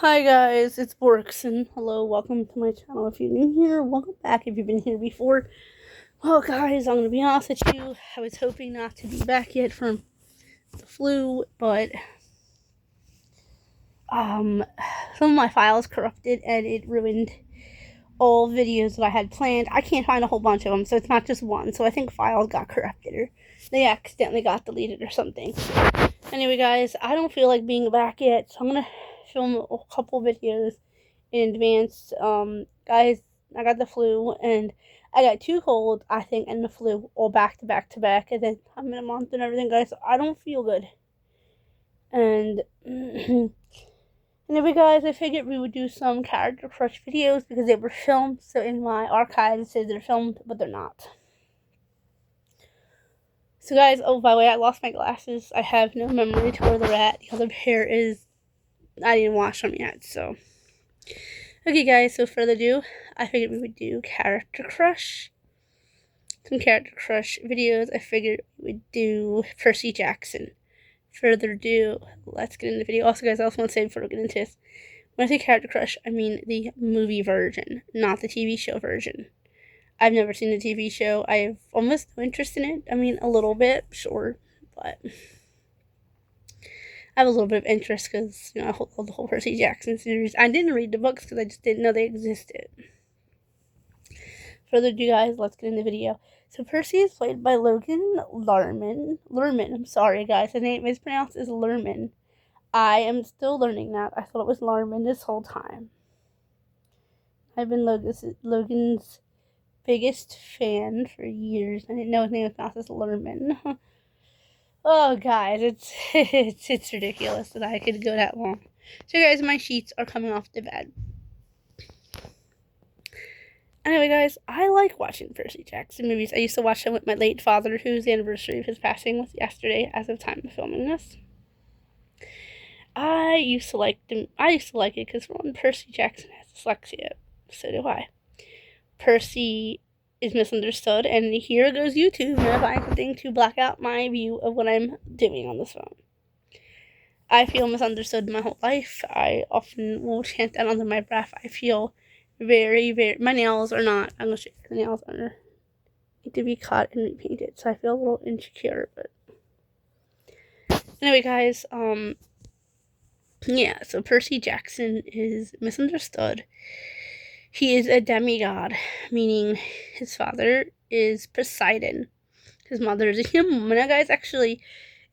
Hi guys, it's Borks, and hello, welcome to my channel. If you're new here, welcome back if you've been here before. Well guys, I'm gonna be honest with you, I was hoping not to be back yet from the flu, but some of my files corrupted and it ruined all videos that I had planned. I can't find a whole bunch of them, so it's not just one, so I think files got corrupted or they accidentally got deleted or something. Anyway guys, I don't feel like being back yet, so I'm gonna film a couple videos in advance. Guys, I got the flu and I got two colds, I think, and the flu all back to back to back, and then I'm in a month and everything, guys. So I don't feel good. And anyway, guys, I figured we would do some character crush videos because they were filmed. So in my archive, it says they're filmed, but they're not. So, guys, oh, by the way, I lost my glasses. I have no memory to where they're at. The other pair is, I didn't wash them yet, so. Okay, guys, so further ado, I figured we would do character crush. Some character crush videos. I figured we would do Percy Jackson. Further ado, let's get into the video. Also, guys, I also want to say before we get into this, when I say character crush, I mean the movie version, not the TV show version. I've never seen the TV show. I have almost no interest in it. I mean, a little bit, sure, but I have a little bit of interest because, I love the whole Percy Jackson series. I didn't read the books because I just didn't know they existed. Further ado, guys, let's get in the video. So Percy is played by Logan Lerman. I'm sorry, guys. His name is pronounced as Lerman. I am still learning that. I thought it was Larman this whole time. I've been Logan's biggest fan for years. I didn't know his name was pronounced as Lerman. Oh, guys, it's ridiculous that I could go that long. So, guys, my sheets are coming off the bed. Anyway, guys, I like watching Percy Jackson movies. I used to watch them with my late father, whose anniversary of his passing was yesterday, as of time of filming this. I used to like them. I used to like it because, for one, Percy Jackson has dyslexia. So do I. Percy is misunderstood, and here goes YouTube and I find something to black out my view of what I'm doing on this phone. I feel misunderstood my whole life. I often will chant that under my breath. I feel very, very. My nails are not. I'm gonna show you. The nails are need to be cut and repainted, so I feel a little insecure. But anyway, guys, yeah. So Percy Jackson is misunderstood. He is a demigod, meaning his father is Poseidon. His mother is a human woman. Now, guys, actually,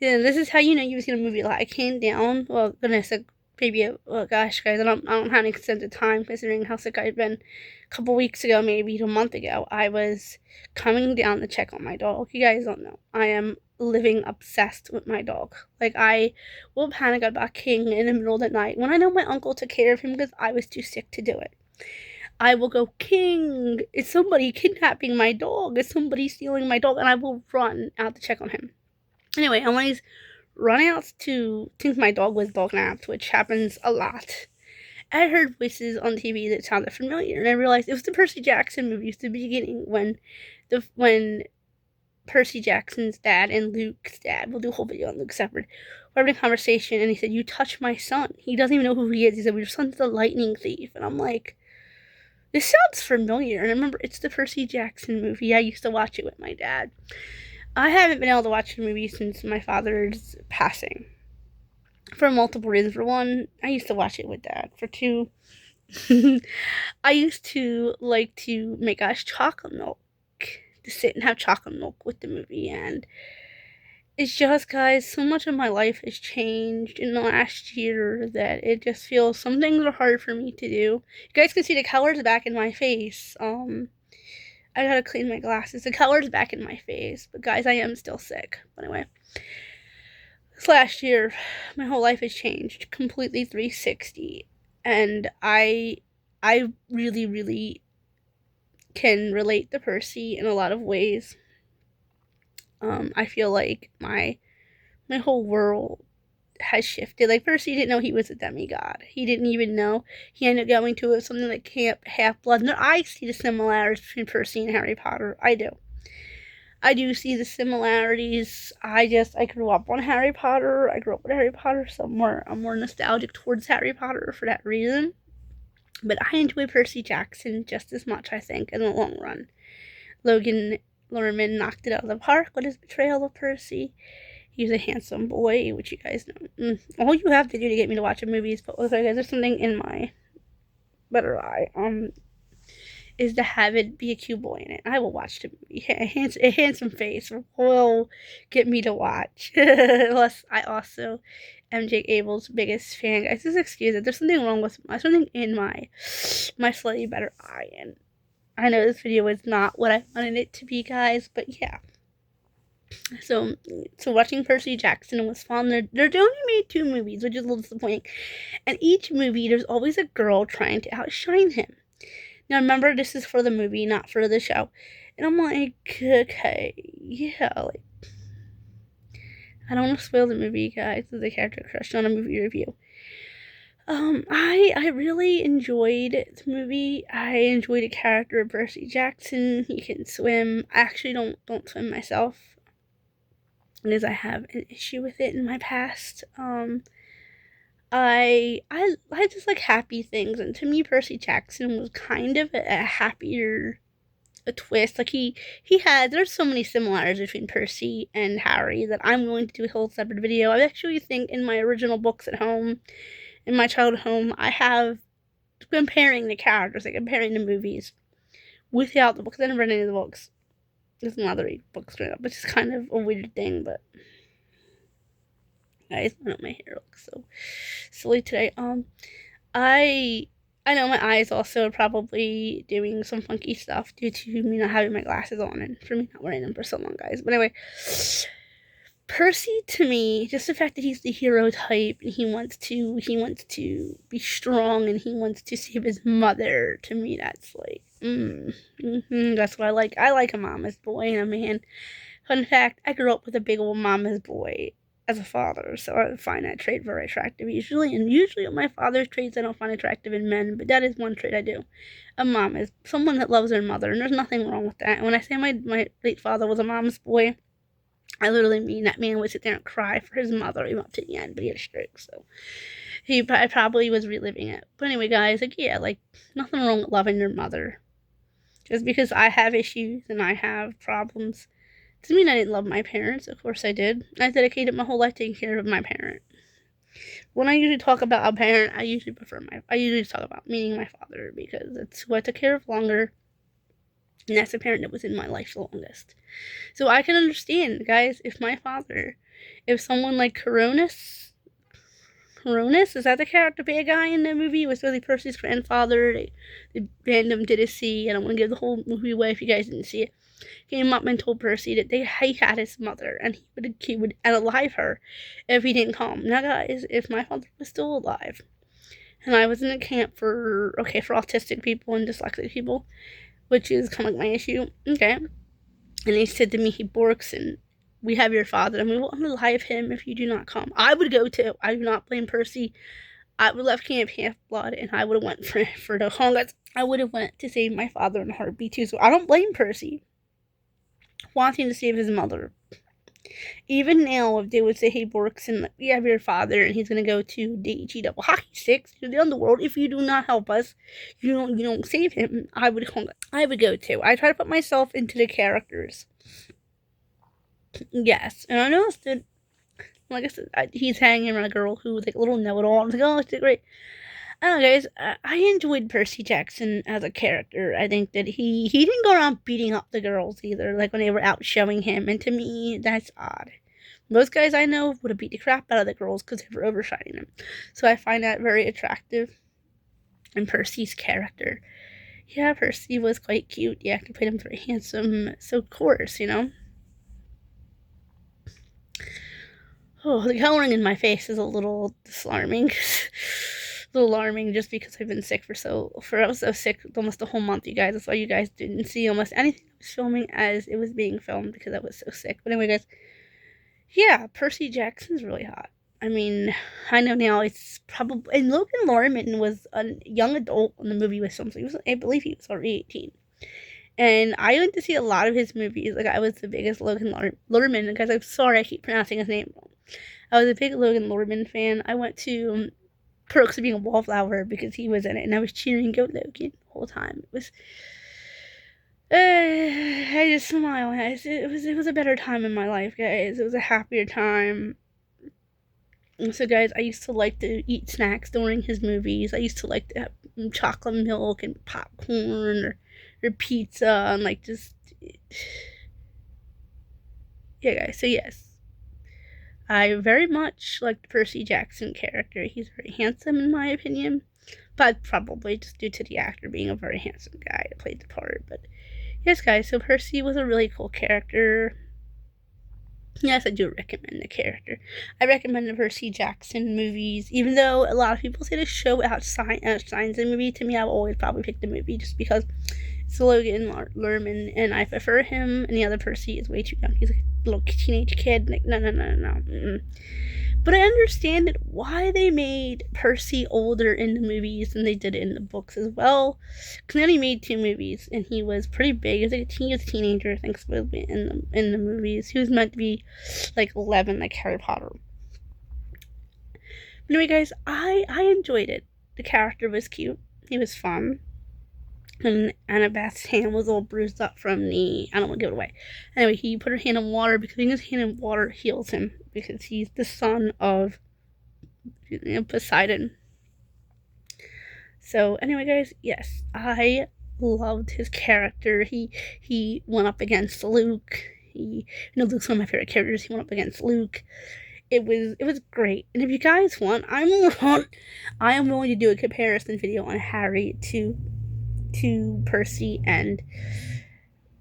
this is how you know you've seen a movie a lot. I came down, well, goodness, maybe, oh gosh, guys, I don't have any extended time considering how sick I've been. A couple weeks ago, maybe a month ago, I was coming down to check on my dog. You guys don't know. I am living obsessed with my dog. Like, I will panic about King in the middle of the night when I know my uncle took care of him because I was too sick to do it. I will go, King, is somebody kidnapping my dog? Is somebody stealing my dog? And I will run out to check on him. Anyway, and when he's running out to think my dog was dog napped, which happens a lot, I heard voices on TV that sounded familiar, and I realized it was the Percy Jackson movies, the beginning, when Percy Jackson's dad and Luke's dad, we'll do a whole video on Luke separate, were having a conversation, and he said, "You touched my son." He doesn't even know who he is. He said, "Your son's the lightning thief." And I'm like, this sounds familiar. And I remember it's the Percy Jackson movie. I used to watch it with my dad. I haven't been able to watch the movie since my father's passing. For multiple reasons. For one, I used to watch it with dad. For two, I used to like to make us chocolate milk. To sit and have chocolate milk with the movie. And it's just, guys, so much of my life has changed in the last year that it just feels some things are hard for me to do. You guys can see the colors back in my face. I gotta clean my glasses. The color's back in my face. But guys, I am still sick. But anyway, this last year, my whole life has changed completely 360. And I really, really can relate to Percy in a lot of ways. I feel like my whole world has shifted. Like, Percy didn't know he was a demigod. He didn't even know. He ended up going to something like Camp Half-Blood. And I see the similarities between Percy and Harry Potter. I do. I do see the similarities. I grew up on Harry Potter. I grew up with Harry Potter, so I'm more nostalgic towards Harry Potter for that reason. But I enjoy Percy Jackson just as much, I think, in the long run. Logan Lerman knocked it out of the park with his portrayal of Percy. He's a handsome boy, which you guys know. All you have to do to get me to watch a movie is put, okay, guys, there's something in my better eye. Is to have it be a cute boy in it. I will watch the movie. A handsome face will get me to watch. Plus, I also am Jake Abel's biggest fan. Guys, just excuse it. There's something wrong with something in my slightly better eye, and I know this video is not what I wanted it to be, guys, but yeah. So watching Percy Jackson was fun. They're only made 2 movies, which is a little disappointing. And each movie, there's always a girl trying to outshine him. Now, remember, this is for the movie, not for the show. And I'm like, okay, yeah, like, I don't want to spoil the movie, guys. This is a character crush on a movie review. I really enjoyed the movie. I enjoyed the character of Percy Jackson. He can swim. I actually don't swim myself, because I have an issue with it in my past. I just like happy things, and to me, Percy Jackson was kind of a happier a twist. Like there's so many similarities between Percy and Harry that I'm going to do a whole separate video. I actually think in my original books at home, in my childhood home, I have comparing the characters, like comparing the movies without the books. I never read any of the books. There's not other books growing up, which is kind of a weird thing, but guys, I know my hair looks so silly today. I know my eyes also are probably doing some funky stuff due to me not having my glasses on and for me not wearing them for so long, guys. But anyway, Percy, to me, just the fact that he's the hero type and he wants to be strong and he wants to save his mother, to me that's like, that's what I like. I like a mama's boy and a man. Fun fact, I grew up with a big old mama's boy as a father, so I find that trait very attractive usually. And usually my father's traits I don't find attractive in men, but that is one trait I do. A mom is someone that loves their mother, and there's nothing wrong with that. And when I say my late father was a mama's boy, I literally mean that man would sit there and cry for his mother even up to the end, but he had a stroke, so I probably was reliving it. But anyway, guys, like, yeah, like, nothing wrong with loving your mother. Just because I have issues and I have problems doesn't mean I didn't love my parents. Of course I did. I dedicated my whole life taking care of my parent. When I usually talk about a parent, I usually talk about meaning my father, because it's who I took care of longer, and that's the parent that was in my life the longest. So I can understand, guys, if someone like Coronis, is that the character bad guy in the movie? It was really Percy's grandfather. They banned him to the sea. I don't want to give the whole movie away if you guys didn't see it. Came up and told Percy that he had his mother and he would unalive her if he didn't come. Now, guys, if my father was still alive and I was in a camp for autistic people and dyslexic people, which is kind of like my issue, okay, and he said to me, he borks and we have your father and we will unalive him if you do not come, I would go too. I do not blame Percy. I would have left Camp Half-Blood and I would have went for the Hongas. I would have went to save my father in a heartbeat too, so I don't blame Percy wanting to save his mother. Even now, if they would say, hey, Borkson, we have your father and he's going to go to the G double hockey sticks to the underworld, if you do not help us, you don't save him, I would go too. I try to put myself into the characters. Yes, and I noticed that, like I said, he's hanging around a girl who was like a little know-it-all. I was like, oh, it's great. I don't know, guys, I enjoyed Percy Jackson as a character. I think that he didn't go around beating up the girls either, like when they were out showing him, and to me, that's odd. Most guys I know would have beat the crap out of the girls because they were overshining them. So I find that very attractive in Percy's character. Yeah, Percy was quite cute. The actor played him very handsome, so of course, Oh, the coloring in my face is a little alarming. Alarming just because I've been sick I was so sick almost the whole month, you guys. That's why you guys didn't see almost anything I was filming as it was being filmed, because I was so sick. But anyway, guys, yeah, Percy Jackson's really hot. I mean, I know now it's probably, and Logan Lerman was a young adult when the movie was filmed, so I believe he was already 18. And I went to see a lot of his movies. Like, I was the biggest Logan Lerman, because I'm sorry I keep pronouncing his name wrong. I was a big Logan Lerman fan. I went to Perks of Being a Wallflower because he was in it, and I was cheering Go Logan the whole time. It was, I just smile. It was a better time in my life, guys. It was a happier time. And so, guys, I used to like to eat snacks during his movies. I used to like to have chocolate milk and popcorn, or pizza, and like just, yeah, guys. So yes, I very much like the Percy Jackson character. He's very handsome in my opinion, but probably just due to the actor being a very handsome guy that played the part. But yes, guys. So Percy was a really cool character. Yes, I do recommend the character. I recommend the Percy Jackson movies, even though a lot of people say the show outshines the movie. To me, I've always probably picked the movie just because it's Logan Lerman, and I prefer him, and the other Percy is way too young. He's like a little teenage kid. Like, no, no, no, no. Mm-mm. But I understand it why they made Percy older in the movies than they did in the books as well. Because they only made 2 movies, and he was pretty big. He was like a teenager, I think, supposedly in the movies. He was meant to be like 11, like Harry Potter. But anyway, guys, I enjoyed it. The character was cute. He was fun. And Annabeth's hand was all bruised up from the. I don't want to give it away. Anyway, he put her hand in water because being his hand in water heals him because he's the son of Poseidon. So anyway, guys, yes, I loved his character. He went up against Luke. Luke's one of my favorite characters. He went up against Luke. It was great. And if you guys want, I am willing to do a comparison video on Harry to Percy and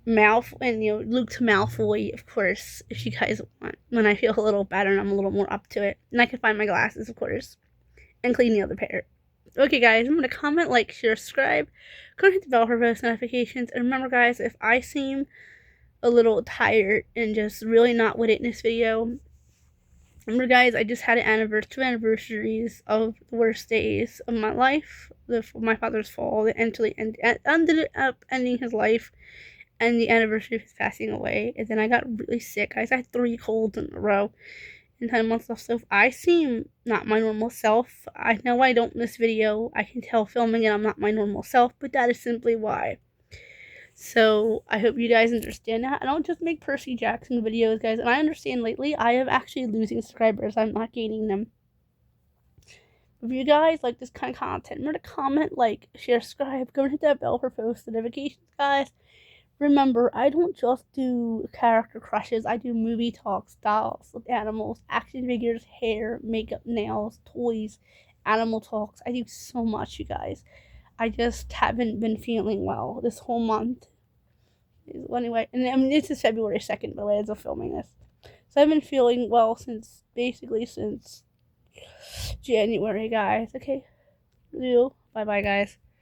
Malfoy, and Luke to Malfoy, of course, if you guys want. When I feel a little better and I'm a little more up to it, and I can find my glasses, of course, and clean the other pair. Okay, guys, I'm gonna comment, like, share, subscribe, go and hit the bell for post notifications, and remember, guys, if I seem a little tired and just really not with it in this video, remember, guys, I just had 2 anniversaries of the worst days of my life. My father's fall that ended up ending his life, and the anniversary of his passing away. And then I got really sick, guys. I had 3 colds in a row in 10 months off. So if I seem not my normal self, I know I don't in this video. I can tell filming it I'm not my normal self, but that is simply why. So I hope you guys understand that. I don't just make Percy Jackson videos, guys. And I understand lately I am actually losing subscribers. I'm not gaining them. If you guys like this kind of content, remember to comment, like, share, subscribe, go and hit that bell for post notifications, guys. Remember, I don't just do character crushes. I do movie talks, dolls, with animals, action figures, hair, makeup, nails, toys, animal talks. I do so much, you guys. I just haven't been feeling well this whole month. Anyway, and I mean, this is February 2nd, by the way, as I'm filming this. So I've been feeling well since January, guys. Okay. Bye-bye, guys.